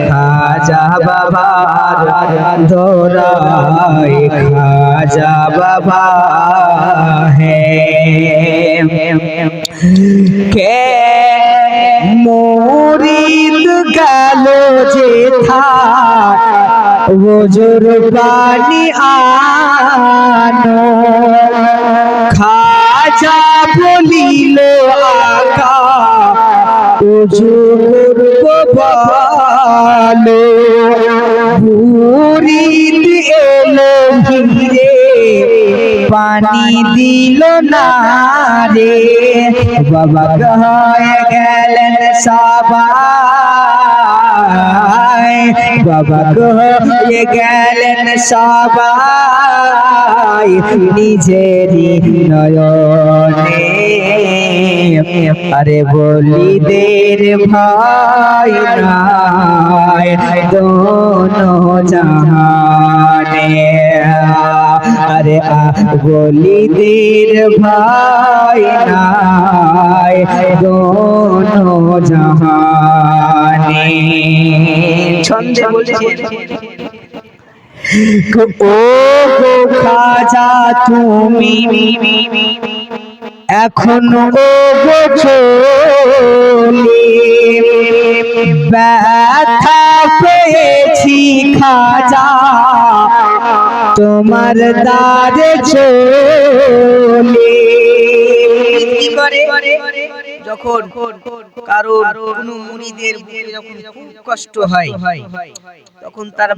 খাজা বাবার দোরাই খাজা বাবা হে কে মুরিদ গেল যেথা ওজোর পানি আনো খাজা বলিল আকা ওজো করবো ভালো মুরিদ এলো ঘিরে পানি দিল না রে বাবা হয়ে গেলেন সবাই বাবা হয়ে গেলেন সবাই নিজেরই নয়নে আরে বলিদের ভাই নাই দোনো জাহানে আরে বলিদের ভাই নাই দোনো জাহানে ছন্দে বলছেন ও গো খাজা তুমি এখনো গো চলে ব্যথা পেয়েছি খাজা তোমার দ্বারে চলে কি করে যখন কারো কোনো মুরিদের বুকে যখন খুব কষ্ট হয় তখন তার